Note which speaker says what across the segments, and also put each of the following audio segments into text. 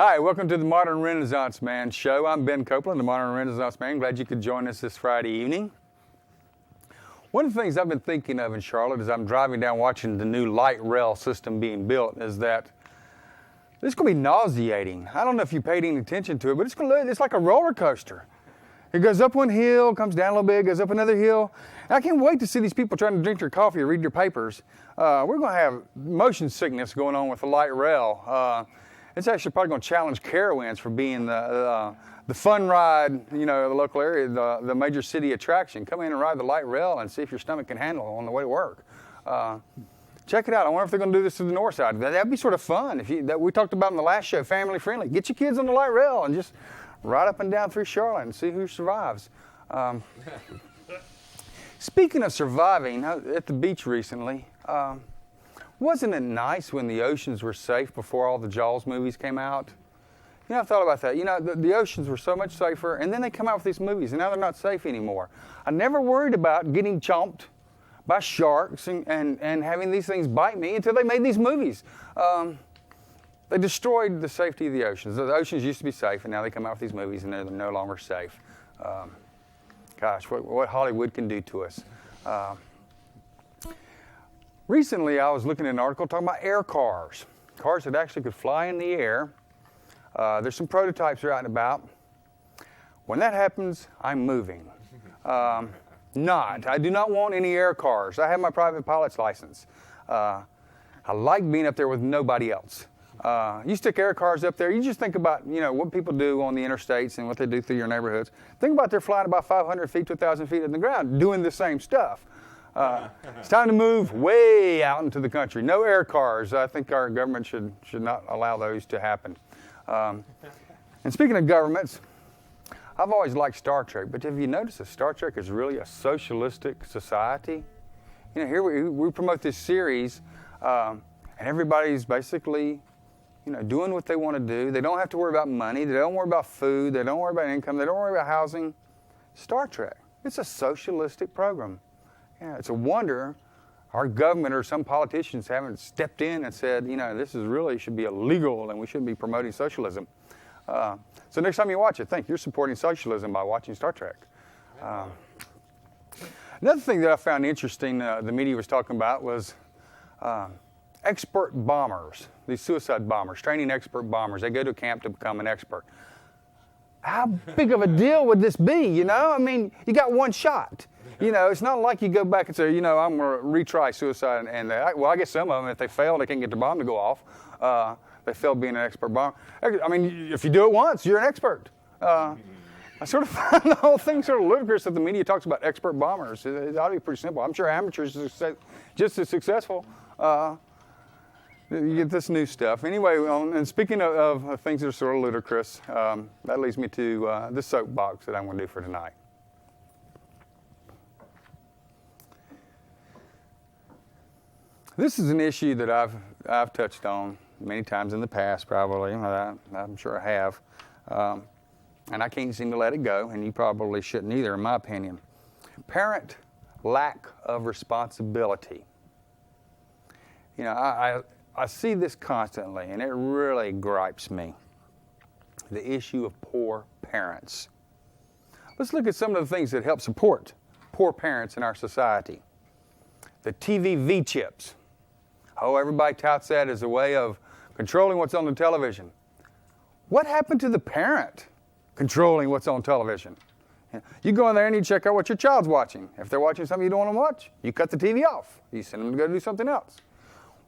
Speaker 1: Hi, welcome to the Modern Renaissance Man Show. I'm Ben Copeland, the Modern Renaissance Man. Glad you could join us this Friday evening. One of the things I've been thinking of in Charlotte as I'm driving down watching the new light rail system being built is that it's going to be nauseating. I don't know if you paid any attention to it, but it's like a roller coaster. It goes up one hill, comes down a little bit, goes up another hill. And I can't wait to see these people trying to drink their coffee or read their papers. We're going to have motion sickness going on with the light rail. It's actually probably going to challenge Carowinds for being the fun ride, the local area, the major city attraction. Come in and ride the light rail and see if your stomach can handle it on the way to work. Check it out. I wonder if they're going to do this to the north side. That'd be sort of fun. We talked about in the last show, family friendly. Get your kids on the light rail and just ride up and down through Charlotte and see who survives. Speaking of surviving, at the beach recently, wasn't it nice when the oceans were safe before all the Jaws movies came out? I've thought about that. The oceans were so much safer, and then they come out with these movies, and now they're not safe anymore. I never worried about getting chomped by sharks and having these things bite me until they made these movies. They destroyed the safety of the oceans. The oceans used to be safe, and now they come out with these movies, and they're no longer safe. Gosh, what Hollywood can do to us. Recently, I was looking at an article talking about air cars that actually could fly in the air. There's some prototypes are out and about. When that happens, I'm moving. I do not want any air cars. I have my private pilot's license. I like being up there with nobody else. You stick air cars up there, you just think about, what people do on the interstates and what they do through your neighborhoods. Think about they're flying about 500 feet to 1,000 feet in the ground doing the same stuff. It's time to move way out into the country. No air cars. I think our government should not allow those to happen. And speaking of governments, I've always liked Star Trek, but have you noticed that Star Trek is really a socialistic society? Here we promote this series, and everybody's basically, doing what they want to do. They don't have to worry about money. They don't worry about food. They don't worry about income. They don't worry about housing. Star Trek, it's a socialistic program. Yeah, it's a wonder our government or some politicians haven't stepped in and said, this is really should be illegal and we shouldn't be promoting socialism. So next time you watch it, think you're supporting socialism by watching Star Trek. Another thing that I found interesting, the media was talking about was expert bombers, these suicide bombers, training expert bombers. They go to camp to become an expert. How big of a deal would this be, you got one shot. It's not like you go back and say, I'm going to retry suicide. I guess some of them, if they fail, they can't get their bomb to go off. They fail being an expert bomber. If you do it once, you're an expert. I sort of find the whole thing sort of ludicrous that the media talks about expert bombers. It ought to be pretty simple. I'm sure amateurs are just as successful. You get this new stuff. Anyway, and speaking of things that are sort of ludicrous, that leads me to the soapbox that I'm going to do for tonight. This is an issue that I've touched on many times in the past, probably. I'm sure I have. And I can't seem to let it go, and you probably shouldn't either, in my opinion. Parent lack of responsibility. I see this constantly, and it really gripes me. The issue of poor parents. Let's look at some of the things that help support poor parents in our society. The TV V-chips. Everybody touts that as a way of controlling what's on the television. What happened to the parent controlling what's on television? You go in there and you check out what your child's watching. If they're watching something you don't want to watch, you cut the TV off. You send them to go do something else.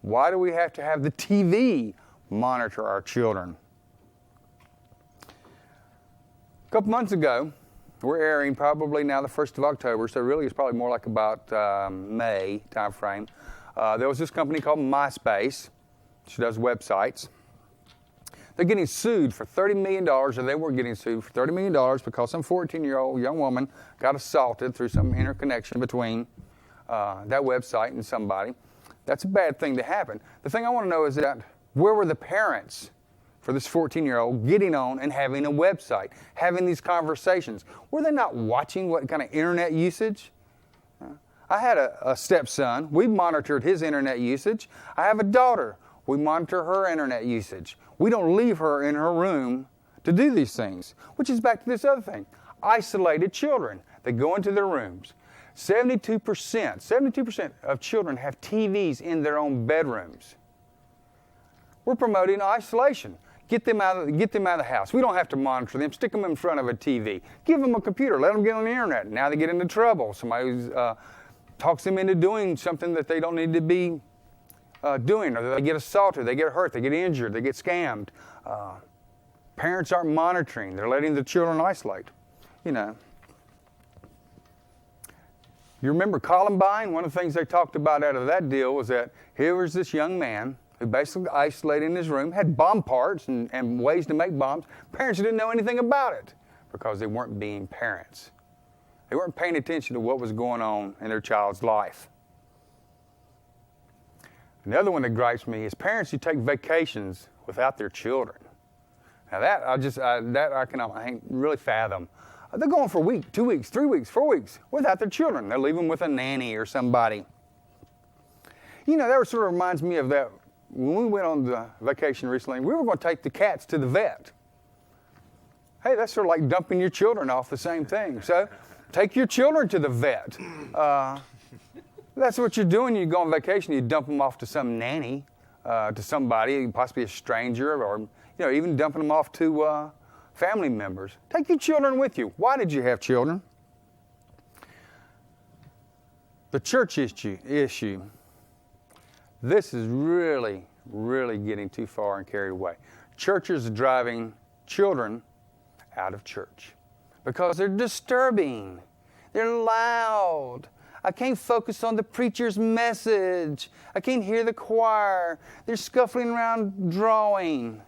Speaker 1: Why do we have to have the TV monitor our children? A couple months ago, we're airing probably now the 1st of October, so really it's probably more like about May time frame. There was this company called MySpace. She does websites. They're getting sued for $30 million, or they were getting sued for $30 million because some 14-year-old young woman got assaulted through some interconnection between that website and somebody. That's a bad thing to happen. The thing I want to know is that where were the parents for this 14-year-old getting on and having a website, having these conversations? Were they not watching what kind of internet usage? I had a stepson. We monitored his internet usage. I have a daughter. We monitor her internet usage. We don't leave her in her room to do these things, which is back to this other thing. Isolated children. They go into their rooms. 72% of children have TVs in their own bedrooms. We're promoting isolation. Get them out of the house. We don't have to monitor them. Stick them in front of a TV. Give them a computer. Let them get on the internet. Now they get into trouble. Somebody talks them into doing something that they don't need to be doing, or they get assaulted, they get hurt, they get injured, they get scammed. Parents aren't monitoring. They're letting the children isolate. You know. You remember Columbine? One of the things they talked about out of that deal was that here was this young man who basically isolated in his room, had bomb parts and ways to make bombs. Parents didn't know anything about it because they weren't being parents. They weren't paying attention to what was going on in their child's life. Another one that gripes me is parents who take vacations without their children. Now that I can't really fathom. They're going for a week, 2 weeks, 3 weeks, 4 weeks without their children. They're leaving with a nanny or somebody. You know, that sort of reminds me of that. When we went on the vacation recently, we were going to take the cats to the vet. Hey, that's sort of like dumping your children off, the same thing. So take your children to the vet. That's what you're doing. You go on vacation, you dump them off to some nanny, to somebody, possibly a stranger, or even dumping them off to family members. Take your children with you. Why did you have children? The church issue. This is really, really getting too far and carried away. Churches are driving children out of church because they're disturbing. They're loud. I can't focus on the preacher's message. I can't hear the choir. They're scuffling around drawing.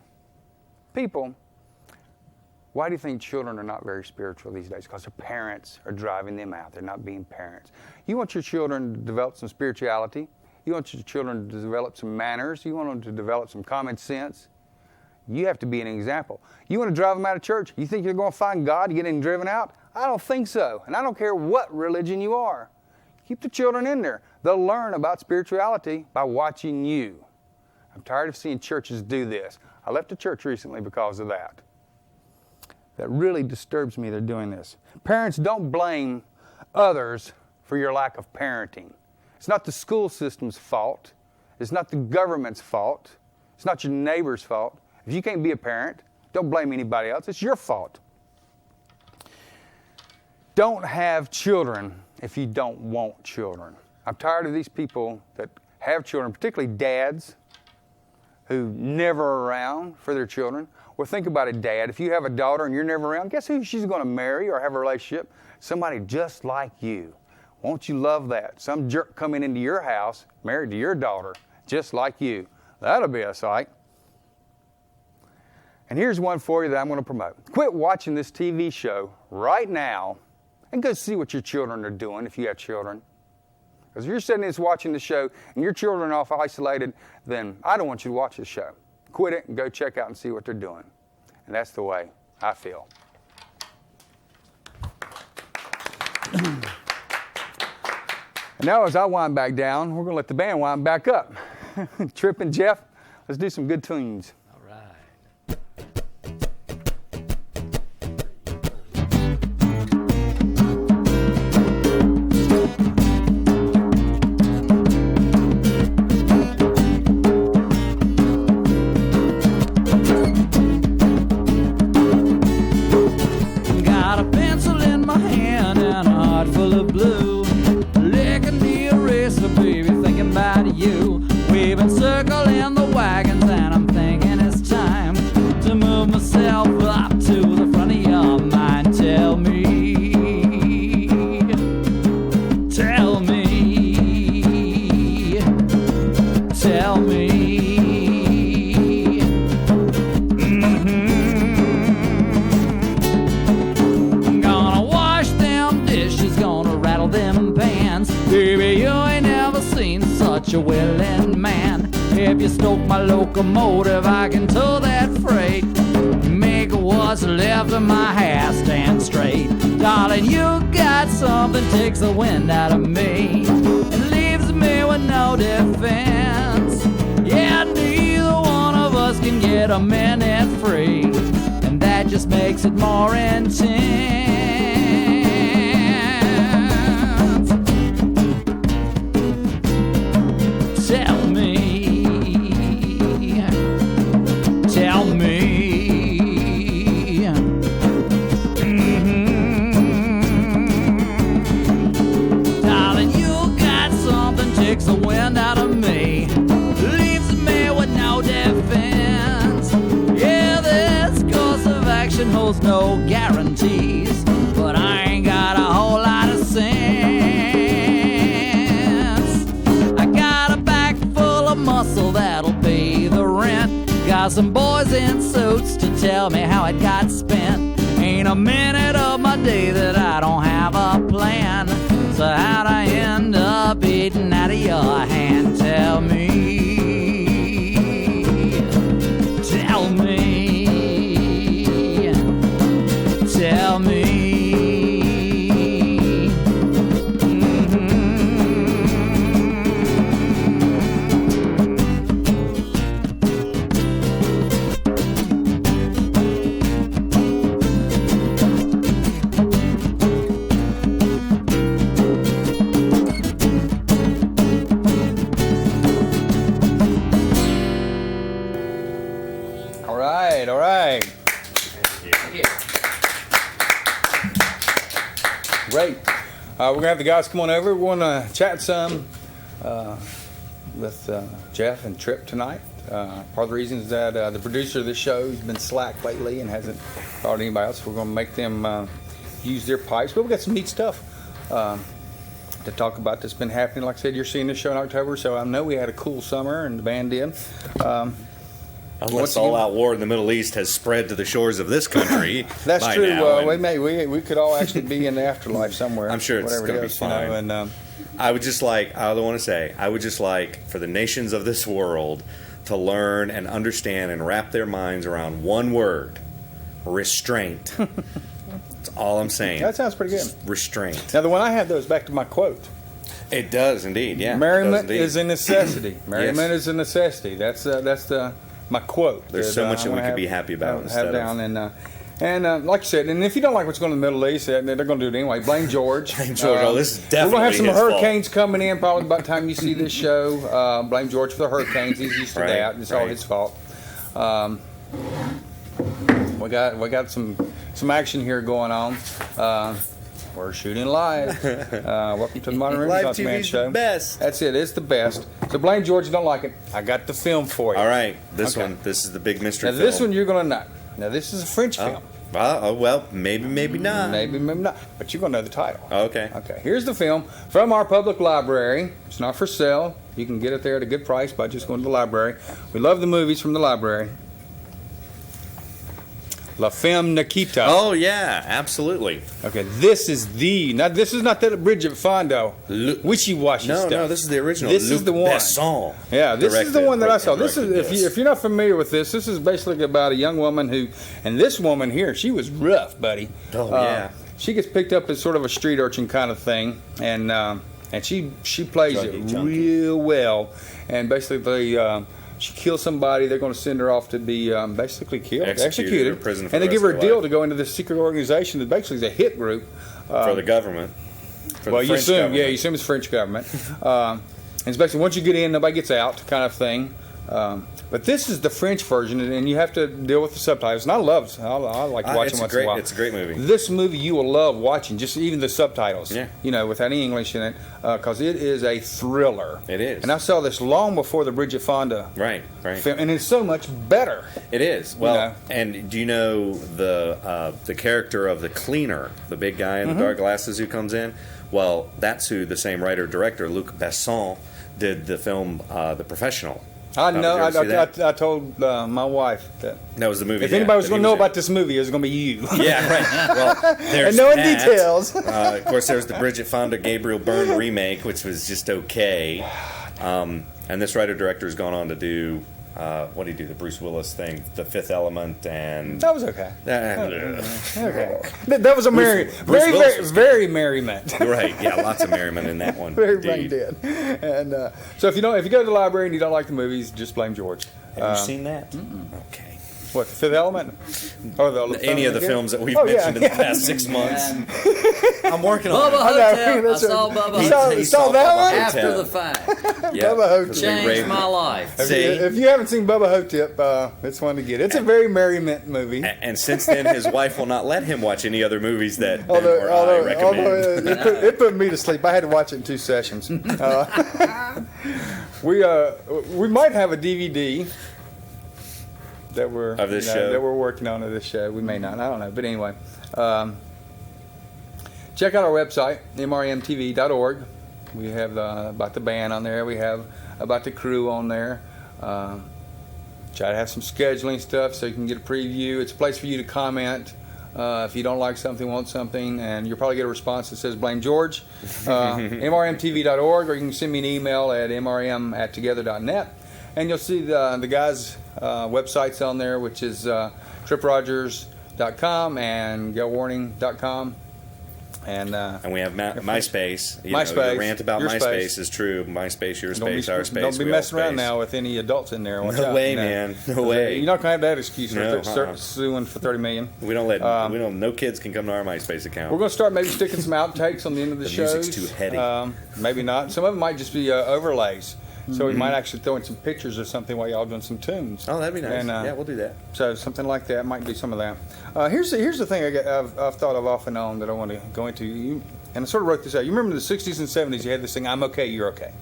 Speaker 1: People, why do you think children are not very spiritual these days? Because their parents are driving them out. They're not being parents. You want your children to develop some spirituality. You want your children to develop some manners. You want them to develop some common sense. You have to be an example. You want to drive them out of church? You think you're going to find God getting driven out? I don't think so. And I don't care what religion you are. Keep the children in there. They'll learn about spirituality by watching you. I'm tired of seeing churches do this. I left a church recently because of that. That really disturbs me, they're doing this. Parents, don't blame others for your lack of parenting. It's not the school system's fault. It's not the government's fault. It's not your neighbor's fault. If you can't be a parent, don't blame anybody else. It's your fault. Don't have children if you don't want children. I'm tired of these people that have children, particularly dads who never are around for their children. Well, think about it, Dad. If you have a daughter and you're never around, guess who she's going to marry or have a relationship? Somebody just like you. Won't you love that? Some jerk coming into your house, married to your daughter, just like you. That'll be a sight. And here's one for you that I'm going to promote. Quit watching this TV show right now and go see what your children are doing if you have children. Because if you're sitting there watching the show and your children are off isolated, then I don't want you to watch the show. Quit it and go check out and see what they're doing. And that's the way I feel. And now as I wind back down, we're going to let the band wind back up. Trip and Jeff, let's do some good tunes.
Speaker 2: All right.
Speaker 3: Got a pencil in my hand and a heart full of blue. Licking the eraser, baby, thinking about you. We've been circling the wagons and I'm thinking it's time to move myself up to the front of your mind. Tell me, tell me, tell me. Gonna wash them dishes, gonna rattle them pans. Baby, you ain't never seen such a willing man. If you stoke my locomotive, I can tow that freight. Make what's left of my hair stand straight. Darling, you got something takes the wind out of me and leaves me with no defense. Yeah, I need get a minute free, and that just makes it more intense. Tell me, darling, you got something takes the wind out of me, leaves me with no defense. Yeah, this course of action holds no guarantees, but I ain't got a whole lot of sense. I got a bag full of muscle that'll pay the rent. Got some boys in suits to tell me how it got spent. Ain't a minute of my day that I don't have a plan. So how'd I end up eating out of your hand? Tell me. Tell me. Tell me.
Speaker 1: All right. Great. We're going to have the guys come on over. We're going to chat some with Jeff and Tripp tonight. Part of the reason is that the producer of this show has been slack lately and hasn't thought anybody else. We're going to make them use their pipes. But we've got some neat stuff to talk about that's been happening. Like I said, you're seeing this show in October, so I know we had a cool summer, and the band did.
Speaker 2: Unless all-out war in the Middle East has spread to the shores of this country.
Speaker 1: That's
Speaker 2: by
Speaker 1: true.
Speaker 2: now,
Speaker 1: We could all actually be in the afterlife somewhere.
Speaker 2: I'm sure it's going to be fine.
Speaker 1: You know, and,
Speaker 2: I would just like for the nations of this world to learn and understand and wrap their minds around one word: restraint. That's all I'm saying.
Speaker 1: That sounds pretty good.
Speaker 2: Just restraint.
Speaker 1: Now, the one I have, though, is back to my quote.
Speaker 2: It does indeed. Yeah.
Speaker 1: Merriment is a necessity. Merriment is a necessity. That's my quote.
Speaker 2: There's so much that we could be happy about instead
Speaker 1: of. And like you said, and if you don't like what's going on in the Middle East, they're going to do it anyway. Blame George.
Speaker 2: Blame George. This is definitely
Speaker 1: we're going to have some
Speaker 2: his
Speaker 1: hurricanes
Speaker 2: fault.
Speaker 1: coming in probably by the time you see this show. Blame George for the hurricanes. He's used to that. It's all his fault. We got some action here going on. We're shooting live. Welcome to the Modern Renaissance Man Show.
Speaker 2: The best.
Speaker 1: That's it. It's the best. So blame George. You don't like it. I got the film for you.
Speaker 2: All right. This one. This is the big mystery
Speaker 1: now,
Speaker 2: film.
Speaker 1: this one you're going to know. Now, this is a French film.
Speaker 2: Well, maybe not.
Speaker 1: Maybe not. But you're going to know the title.
Speaker 2: Okay.
Speaker 1: Okay. Here's the film from our public library. It's not for sale. You can get it there at a good price by just going to the library. We love the movies from the library. La Femme Nikita.
Speaker 2: Oh, yeah, absolutely.
Speaker 1: Okay, this is not that Bridget Fonda wishy-washy stuff.
Speaker 2: No, this is the original.
Speaker 1: This is the one.
Speaker 2: Besson
Speaker 1: Yeah, this is the one that I saw. This is
Speaker 2: this.
Speaker 1: if you're not familiar with this is basically about a young woman and this woman here, she was rough, buddy.
Speaker 2: Oh, yeah.
Speaker 1: She gets picked up as sort of a street urchin kind of thing, and she plays it real well, and basically she kills somebody. They're going to send her off to be basically killed, executed,
Speaker 2: in prison for
Speaker 1: and they
Speaker 2: the
Speaker 1: give her a
Speaker 2: rest of her
Speaker 1: deal
Speaker 2: life.
Speaker 1: to go into this secret organization that basically is a hit group
Speaker 2: for the government.
Speaker 1: You assume it's French government. And it's basically once you get in, nobody gets out, kind of thing. But this is the French version, and you have to deal with the subtitles. And I like to watch them once in a while.
Speaker 2: It's a great movie.
Speaker 1: This movie you will love watching, just even the subtitles.
Speaker 2: Yeah.
Speaker 1: Without any English in it, because it is a thriller.
Speaker 2: It is.
Speaker 1: And I saw this long before the Bridget Fonda film, and it's so much better.
Speaker 2: It is. Well, and do you know the character of the cleaner, the big guy in the dark glasses who comes in? Well, that's who the same writer-director, Luc Besson, did the film The Professional.
Speaker 1: I know. I told my wife that
Speaker 2: was the movie.
Speaker 1: If anybody was going to know about this movie, it was going to be you.
Speaker 2: Yeah, right. Well, there's
Speaker 1: and knowing
Speaker 2: that.
Speaker 1: details.
Speaker 2: Of course, there was the Bridget Fonda, Gabriel Byrne remake, which was just okay. And this writer-director has gone on to do, what did he do? The Bruce Willis thing, The Fifth Element, and...
Speaker 1: That was okay.
Speaker 2: Okay.
Speaker 1: That was a very merriment.
Speaker 2: Right, yeah, lots of merriment in that one.
Speaker 1: Everybody did. And so if you go to the library and you don't like the movies, just blame George.
Speaker 2: Have you seen that? Okay.
Speaker 1: What, The Fifth Element? Or
Speaker 2: Any of the films that we've
Speaker 1: Oh,
Speaker 2: mentioned
Speaker 1: yeah.
Speaker 2: in the past 6 months.
Speaker 3: And
Speaker 2: I'm working on
Speaker 3: Bubba
Speaker 2: it.
Speaker 3: Hotep, I
Speaker 1: That's
Speaker 3: saw
Speaker 1: a-
Speaker 3: Bubba
Speaker 1: You saw-
Speaker 3: Hotep
Speaker 1: you saw that one?
Speaker 3: after the fact.
Speaker 2: Yeah,
Speaker 1: Bubba Hotep.
Speaker 2: 'cause we
Speaker 3: Changed
Speaker 2: raved-
Speaker 3: my life.
Speaker 1: If
Speaker 2: See?
Speaker 1: you, if you haven't seen Bubba Hotep, it's one to get. It's a very merriment movie.
Speaker 2: And since then, his wife will not let him watch any other movies that Ben
Speaker 1: Although,
Speaker 2: or I
Speaker 1: although,
Speaker 2: recommend.
Speaker 1: it put me to sleep. I had to watch it in 2 sessions. We might have a DVD that we're
Speaker 2: Of this show?
Speaker 1: that we're working on of this show. We may not. I don't know. But anyway, check out our website, mrmtv.org. We have about the band on there. We have about the crew on there. Try to have some scheduling stuff so you can get a preview. It's a place for you to comment. If you don't like something, want something, and you'll probably get a response that says blame George. mrmtv.org, or you can send me an email at mrm@together.net, and you'll see the guys' websites on there, which is triprogers.com and gailwarning.com. And
Speaker 2: we have MySpace. You
Speaker 1: MySpace,
Speaker 2: know, the rant about
Speaker 1: your
Speaker 2: MySpace
Speaker 1: space.
Speaker 2: is true. MySpace, your
Speaker 1: don't
Speaker 2: space, our space.
Speaker 1: don't be
Speaker 2: we all
Speaker 1: messing around
Speaker 2: space.
Speaker 1: now with any adults in there. Watch
Speaker 2: No
Speaker 1: out,
Speaker 2: way,
Speaker 1: you know.
Speaker 2: man. No way.
Speaker 1: You're not going to have that excuse for
Speaker 2: No,
Speaker 1: start suing for $30 million.
Speaker 2: We don't let no kids can come to our MySpace account.
Speaker 1: We're going to start maybe sticking some outtakes on the end of the
Speaker 2: The
Speaker 1: shows.
Speaker 2: music's too heady.
Speaker 1: Maybe not. Some of them might just be overlays. So
Speaker 2: Mm-hmm.
Speaker 1: we might actually throw in some pictures or something while y'all doing some tunes.
Speaker 2: Oh, that'd be nice.
Speaker 1: And,
Speaker 2: Yeah, we'll do that.
Speaker 1: So something like that might be some of that. Here's the thing I've thought of off and on that I want to go into. And I sort of wrote this out. You remember in the 60s and 70s, you had this thing, I'm okay, you're okay.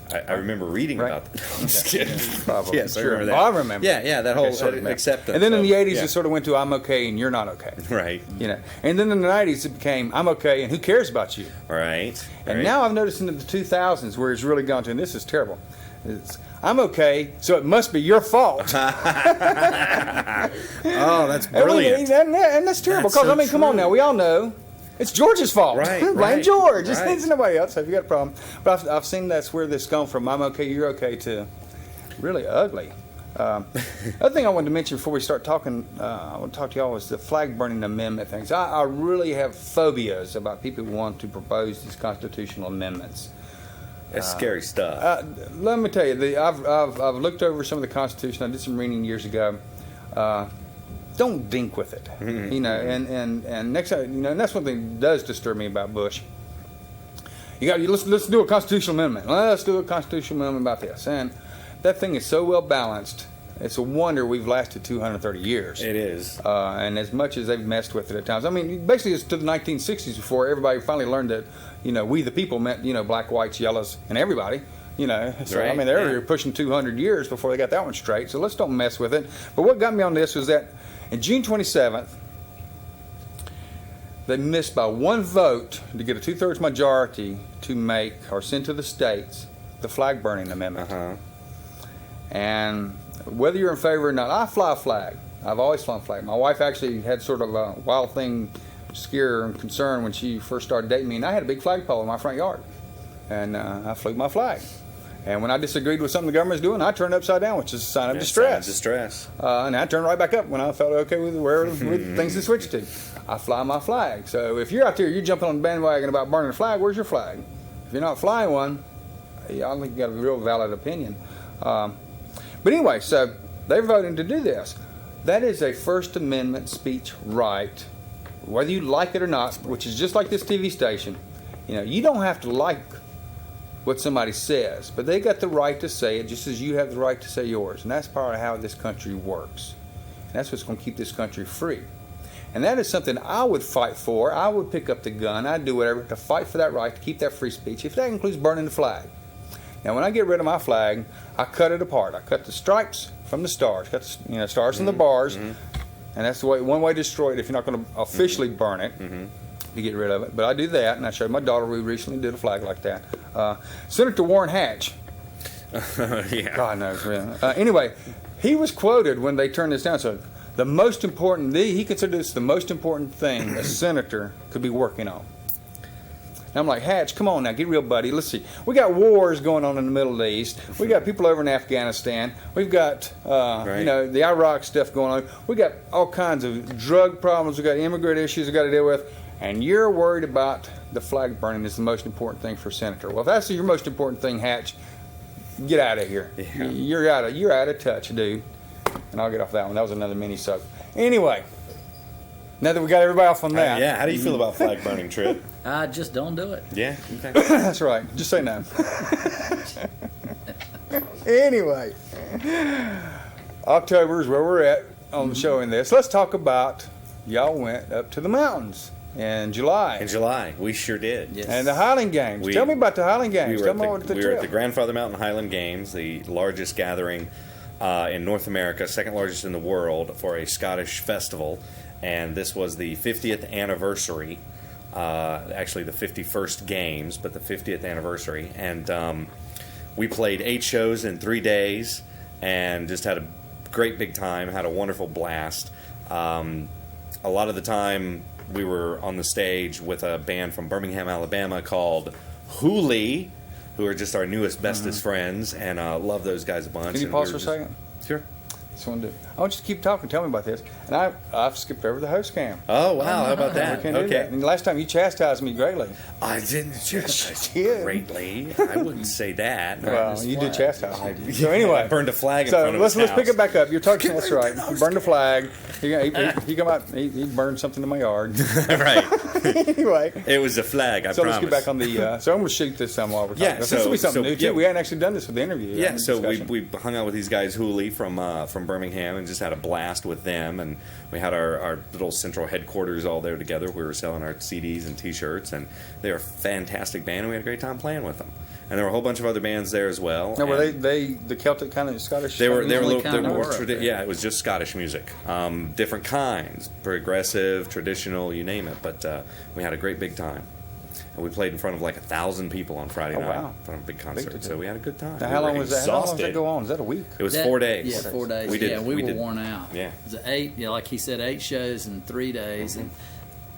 Speaker 2: I remember reading
Speaker 1: Right.
Speaker 2: about that. I'm just kidding.
Speaker 1: Probably.
Speaker 2: Yes, I
Speaker 1: Sure.
Speaker 2: remember that.
Speaker 1: Well, I remember.
Speaker 2: Yeah, that whole
Speaker 1: sort of
Speaker 2: acceptance.
Speaker 1: And then in the 80s,
Speaker 2: yeah.
Speaker 1: it sort of went to I'm okay and you're not okay.
Speaker 2: Right,
Speaker 1: You know. And then in the 90s, it became I'm okay and who cares about you?
Speaker 2: right.
Speaker 1: And
Speaker 2: right.
Speaker 1: now I've noticed in the 2000s where it's really gone to, and this is terrible. It's, I'm okay, so it must be your fault.
Speaker 2: Oh, that's brilliant.
Speaker 1: And that's terrible.
Speaker 2: That's
Speaker 1: Because,
Speaker 2: so
Speaker 1: I mean, come on
Speaker 2: true.
Speaker 1: now. We all know it's George's fault.
Speaker 2: Right,
Speaker 1: Blame
Speaker 2: right,
Speaker 1: George.
Speaker 2: right.
Speaker 1: It's nobody else. Have you got a problem? But I've seen that's where this gone from I'm okay, you're okay to really ugly. Other thing I wanted to mention before we start talking, I want to talk to y'all was the flag burning amendment things. I really have phobias about people who want to propose these constitutional amendments.
Speaker 2: That's scary stuff.
Speaker 1: Let me tell you, I've looked over some of the Constitution. I did some reading years ago. Don't dink with it, you know. And next time, you know, and that's one thing that does disturb me about Bush. Let's do a constitutional amendment. Let's do a constitutional amendment about this, and that thing is so well balanced. It's a wonder we've lasted 230 years.
Speaker 2: It is.
Speaker 1: And as much as they've messed with it at times, I mean, basically it's to the 1960s before everybody finally learned that, you know, we the people meant, you know, black, whites, yellows, and everybody. You know, so I
Speaker 2: Right,
Speaker 1: mean, they're
Speaker 2: yeah.
Speaker 1: pushing 200 years before they got that one straight. So let's don't mess with it. But what got me on this was that in June 27th, they missed by one vote to get a 2/3 majority to make or send to the states the flag burning amendment. And whether you're in favor or not, I fly a flag. I've always flown a flag. My wife actually had sort of a wild thing, scare and concern when she first started dating me, and I had a big flagpole in my front yard, and I flew my flag. And when I disagreed with something the government was doing, I turned it upside down, which is a sign of distress.
Speaker 2: Distress.
Speaker 1: And I turned right back up when I felt okay with where with things to switch to. I fly my flag. So if you're out there, you're jumping on the bandwagon about burning a flag, where's your flag? If you're not flying one, I don't think you got a real valid opinion. But anyway, so they're voting to do this. That is a First Amendment speech right, whether you like it or not, which is just like this TV station. You know, you don't have to like what somebody says, but they got the right to say it just as you have the right to say yours. And that's part of how this country works. And that's what's going to keep this country free. And that is something I would fight for. I would pick up the gun. I'd do whatever to fight for that right, to keep that free speech, if that includes burning the flag. Now, when I get rid of my flag, I cut it apart. I cut the stripes from the stars, cut the stars from the bars, and that's the way. One way to destroy it if you're not going to officially burn it, to get rid of it. But I do that, and I showed my daughter. We recently did a flag like that. Senator Warren Hatch,
Speaker 2: Yeah.
Speaker 1: God knows, really. Anyway, he was quoted when they turned this down. So the most important, he considered this the most important thing a senator could be working on. And I'm like, Hatch, come on now, get real, buddy. Let's see. We got wars going on in the Middle East. We got people over in Afghanistan. We've got,
Speaker 2: Right.
Speaker 1: you know, the Iraq stuff going on. We got all kinds of drug problems. We got immigrant issues we got to deal with. And you're worried about the flag burning is the most important thing for a senator. Well, if that's your most important thing, Hatch, get out of here.
Speaker 2: Yeah.
Speaker 1: You're out of touch, dude. and I'll get off that one. That was another mini soap. Anyway, now that we got everybody off on that,
Speaker 2: Yeah, how do you feel about flag burning, Trip?
Speaker 4: I just don't do it.
Speaker 2: Yeah, okay.
Speaker 1: that's right. Just say no. Anyway, October is where we're at on showing this. Let's talk about y'all went up to the mountains in July.
Speaker 2: In July, we sure did.
Speaker 4: Yes.
Speaker 1: And the Highland Games. Tell me about the Highland Games. Tell me about the
Speaker 2: we were at
Speaker 1: trip.
Speaker 2: the Grandfather Mountain Highland Games, the largest gathering in North America, second largest in the world for a Scottish festival. And this was the 50th anniversary, actually the 51st Games, but the 50th anniversary. And we played 8 shows in 3 days and just had a great big time, had a wonderful blast. A lot of the time we were on the stage with a band from Birmingham, Alabama called Hooley, who are just our newest, bestest friends, and love those guys a bunch.
Speaker 1: Can you
Speaker 2: And
Speaker 1: pause
Speaker 2: we
Speaker 1: for a
Speaker 2: were
Speaker 1: second?
Speaker 2: Sure.
Speaker 1: Just want to I want you to keep talking. Tell me about this. And I've skipped over the host cam.
Speaker 2: Oh, wow, how about
Speaker 1: We
Speaker 2: that?
Speaker 1: can't do that. And last time you chastised me greatly.
Speaker 2: I didn't chastise
Speaker 1: did.
Speaker 2: you greatly. I wouldn't say that.
Speaker 1: Well, you did chastise me. So anyway,
Speaker 2: I burned a flag in
Speaker 1: so
Speaker 2: front of
Speaker 1: let's
Speaker 2: his
Speaker 1: pick
Speaker 2: house.
Speaker 1: it back up. You're talking. That's right. You burned a flag. He come out. He burned something in my yard.
Speaker 2: Right.
Speaker 1: Anyway.
Speaker 2: It was a flag, I
Speaker 1: So
Speaker 2: promise.
Speaker 1: let's get back on the. So I'm going to shoot this some while we're talking.
Speaker 2: Yeah,
Speaker 1: this will be something new too.
Speaker 2: yeah.
Speaker 1: We hadn't actually done this with the interview.
Speaker 2: Yeah, so
Speaker 1: discussion.
Speaker 2: we hung out with these guys, Hooley from Birmingham, and just had a blast with them. And we had our little central headquarters all there together. We were selling our CDs and T-shirts, and they were a fantastic band, and we had a great time playing with them. And there were a whole bunch of other bands there as well.
Speaker 1: Now, were
Speaker 2: and
Speaker 1: they the Celtic kind of Scottish?
Speaker 2: They were a
Speaker 4: Only
Speaker 2: little
Speaker 4: kind
Speaker 2: bit
Speaker 4: of
Speaker 2: more
Speaker 4: were up there.
Speaker 2: yeah, it was just Scottish music, different kinds, progressive, traditional, you name it. But we had a great big time, and we played in front of like 1,000 people on Friday
Speaker 1: Oh,
Speaker 2: night
Speaker 1: wow.
Speaker 2: in front of a big
Speaker 1: Big
Speaker 2: concert.
Speaker 1: to do.
Speaker 2: So we had a good time.
Speaker 1: Now,
Speaker 2: We
Speaker 1: how
Speaker 2: were
Speaker 1: long was that? How long does that
Speaker 2: exhausted.
Speaker 1: go on? Is that a week?
Speaker 2: It was
Speaker 4: That-
Speaker 2: 4 days.
Speaker 4: Yeah, 4 days.
Speaker 2: We did-
Speaker 4: yeah, we
Speaker 2: we
Speaker 4: were
Speaker 2: did-
Speaker 4: worn out.
Speaker 2: Yeah.
Speaker 4: It was 8, yeah, like he said, 8 shows in 3 days. And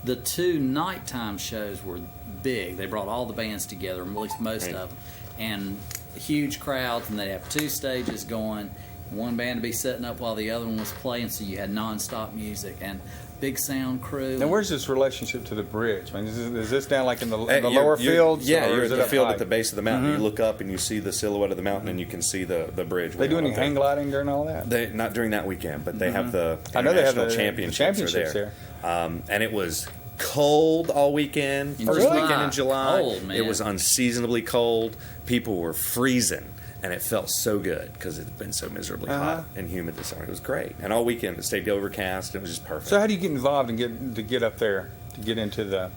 Speaker 4: the 2 nighttime shows were big. They brought all the bands together, at least most
Speaker 2: Right.
Speaker 4: of them, and huge crowds. And they have 2 stages going. One band to be setting up while the other one was playing, so you had nonstop music and big sound crew.
Speaker 1: Now, where's this relationship to the bridge? I mean, is this down like in the
Speaker 2: You're-
Speaker 1: lower
Speaker 2: you're-
Speaker 1: fields?
Speaker 2: Yeah,
Speaker 1: or
Speaker 2: you're
Speaker 1: is
Speaker 2: at
Speaker 1: it
Speaker 2: the
Speaker 1: up
Speaker 2: field
Speaker 1: high?
Speaker 2: at the base of the mountain. You look up and you see the silhouette of the mountain, and you can see the bridge.
Speaker 1: They do
Speaker 2: way
Speaker 1: any
Speaker 2: up there.
Speaker 1: hang gliding during all that?
Speaker 2: They, not during that weekend, but they have the
Speaker 1: I know they have
Speaker 2: international
Speaker 1: the
Speaker 2: championships
Speaker 1: championships
Speaker 2: are there. And it was cold all weekend.
Speaker 4: In
Speaker 2: First
Speaker 4: July.
Speaker 2: weekend in July,
Speaker 4: Cold, man.
Speaker 2: it was unseasonably cold. People were freezing, and it felt so good because it had been so miserably hot and humid this summer. It was great, and all weekend it stayed overcast. It was just perfect.
Speaker 1: So how do you get involved and get up there to get into the?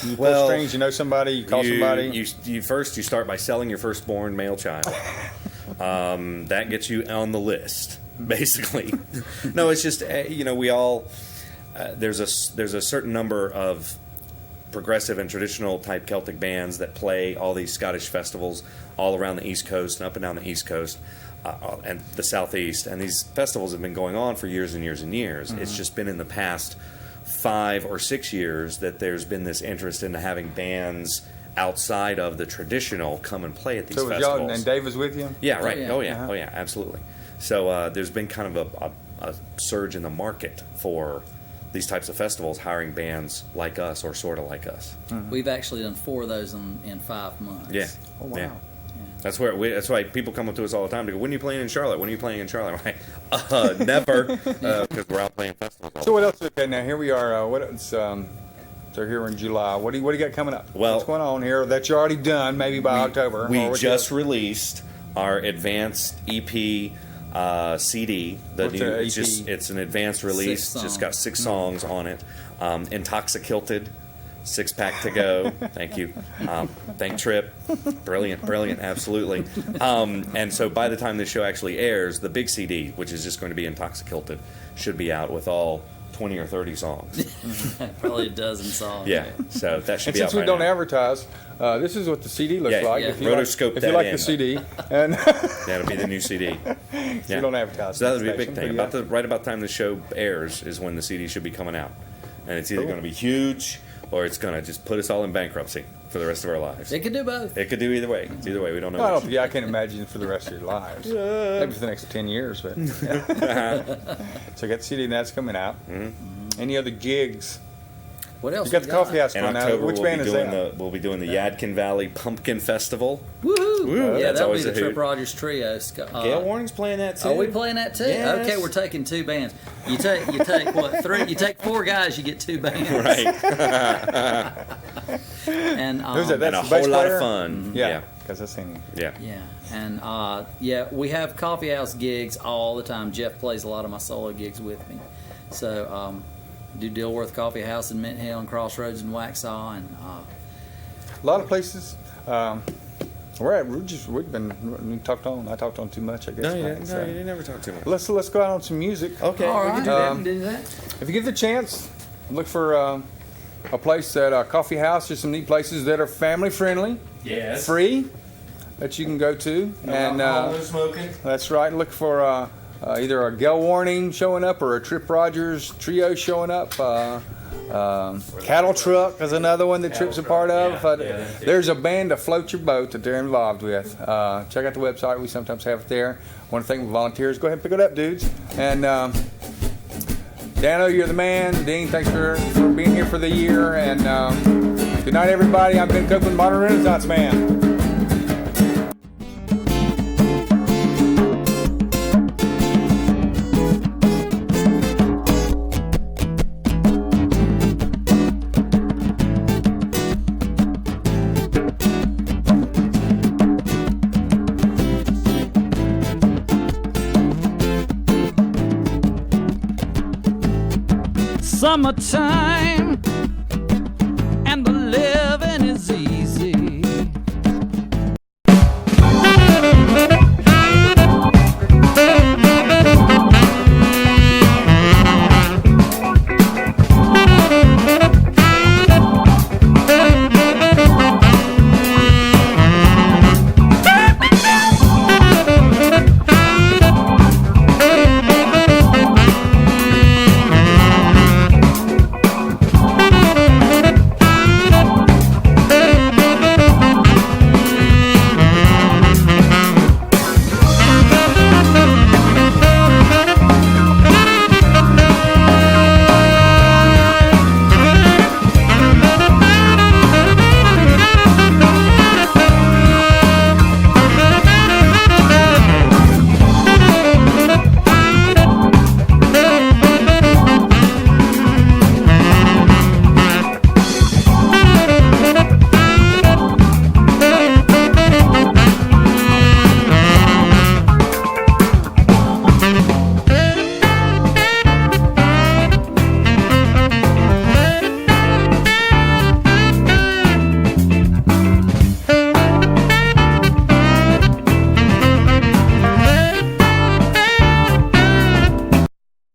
Speaker 1: You pull
Speaker 2: Well,
Speaker 1: strings. You know somebody. You call somebody.
Speaker 2: You first start by selling your firstborn male child. That gets you on the list, basically. No, it's just we all there's a certain number of progressive and traditional type Celtic bands that play all these Scottish festivals all around the East Coast and up and down the East Coast and the Southeast. And these festivals have been going on for years and years and years. It's just been in the past 5 or 6 years that there's been this interest in having bands outside of the traditional come and play at these
Speaker 1: so was
Speaker 2: festivals.
Speaker 1: y'all and Dave was with you.
Speaker 2: Yeah, right.
Speaker 4: yeah.
Speaker 2: Oh yeah.
Speaker 1: Uh-huh.
Speaker 2: Oh yeah. Absolutely. So there's been kind of a surge in the market for these types of festivals, hiring bands like us or sort of like us.
Speaker 4: We've actually done 4 of those in 5 months.
Speaker 2: Yeah.
Speaker 1: Oh wow.
Speaker 2: Yeah. That's that's why people come up to us all the time to go, when are you playing in Charlotte? When are you playing in Charlotte? I'm like, never, because we're out playing festivals all
Speaker 1: So what else? Okay, now here we are. What else? So here in July. What do you got coming up?
Speaker 2: Well-
Speaker 1: What's going on here that you're already done? Maybe by October.
Speaker 2: We
Speaker 1: or what
Speaker 2: just
Speaker 1: you-
Speaker 2: released our advanced EP CD.
Speaker 1: What's an
Speaker 2: It's
Speaker 1: EP?
Speaker 2: it's an advanced release.
Speaker 4: 6
Speaker 2: Just got 6 songs on it. Intoxicilted, 6-pack to go. Thank you. Thank Trip. Brilliant, absolutely. And so by the time this show actually airs, the big CD, which is just going to be Intoxicilted, should be out with all 20 or 30 songs.
Speaker 4: Probably a dozen songs.
Speaker 2: Yeah, so that should
Speaker 1: And
Speaker 2: be
Speaker 1: since
Speaker 2: out
Speaker 1: we
Speaker 2: by
Speaker 1: don't
Speaker 2: now.
Speaker 1: advertise, this is what the CD looks
Speaker 2: Yeah,
Speaker 1: like.
Speaker 4: yeah.
Speaker 1: If you like,
Speaker 2: Rotoscope
Speaker 1: if you
Speaker 2: that
Speaker 1: like
Speaker 2: in.
Speaker 1: the CD, and
Speaker 2: That'll be the new CD.
Speaker 1: so you don't advertise.
Speaker 2: So that would be a
Speaker 1: the
Speaker 2: big
Speaker 1: station,
Speaker 2: thing.
Speaker 1: but yeah.
Speaker 2: Right about the time the show airs is when the CD should be coming out, and it's either going to be huge or it's going to just put us all in bankruptcy for the rest of our lives.
Speaker 4: They could do both.
Speaker 2: It could do either way. It's either way. We don't know.
Speaker 1: Well, I don't
Speaker 2: which.
Speaker 1: think I can imagine for the rest of your lives. Maybe for the next 10 years, but so I got the CD and that's coming out. Any other gigs?
Speaker 4: What else?
Speaker 1: You got the coffee house
Speaker 2: In
Speaker 1: coming out.
Speaker 2: October,
Speaker 1: Which
Speaker 2: we'll
Speaker 1: band
Speaker 2: be
Speaker 1: is
Speaker 2: doing
Speaker 1: that?
Speaker 2: we'll be doing the Yadkin Valley Pumpkin Festival.
Speaker 4: Woohoo!
Speaker 2: Woo,
Speaker 4: Yeah,
Speaker 2: that's
Speaker 4: that'll be
Speaker 2: always
Speaker 4: the
Speaker 2: a
Speaker 4: Trip
Speaker 2: hoot.
Speaker 4: Rogers Trio.
Speaker 2: Gail Warning's playing that too.
Speaker 4: Are we playing that too?
Speaker 2: Yes.
Speaker 4: Okay, we're taking 2 bands. You take what, 3? You take 4 guys, you get 2 bands.
Speaker 2: Right.
Speaker 4: And
Speaker 1: Who's that?
Speaker 2: And a
Speaker 1: That's the bass
Speaker 2: whole lot
Speaker 1: player?
Speaker 2: of fun.
Speaker 1: Yeah, because I've seen him.
Speaker 2: Yeah.
Speaker 4: yeah, and yeah, we have coffee house gigs all the time. Jeff plays a lot of my solo gigs with me. So do Dilworth Coffee House in Mint Hill and Crossroads and Waxhaw, and
Speaker 1: A lot of places. We've been talked on. I talked on too much, I guess.
Speaker 2: No, you
Speaker 1: tonight,
Speaker 2: didn't.
Speaker 1: so.
Speaker 2: No, you didn't ever talk too much.
Speaker 1: Let's go out on some music.
Speaker 2: Okay.
Speaker 4: all
Speaker 2: we
Speaker 4: right,
Speaker 2: can do that.
Speaker 4: do that.
Speaker 1: If you get the chance, look for a place at a coffee house. There's some neat places that are family friendly,
Speaker 2: Yes.
Speaker 1: free, that you can go to. And
Speaker 2: smoking.
Speaker 1: that's right. Look for either a Gail Warning showing up or a Trip Rogers trio showing up. Cattle Truck is another one that Trip's a part of. There's a band to float your boat that they're involved with. Check out the website. We sometimes have it there. Want to thank the volunteers. Go ahead and pick it up, dudes. And Dano, you're the man. Dean, thanks for being here for the year. And good night, everybody. I'm Ben Copeland, Modern Renaissance Man.
Speaker 3: Summertime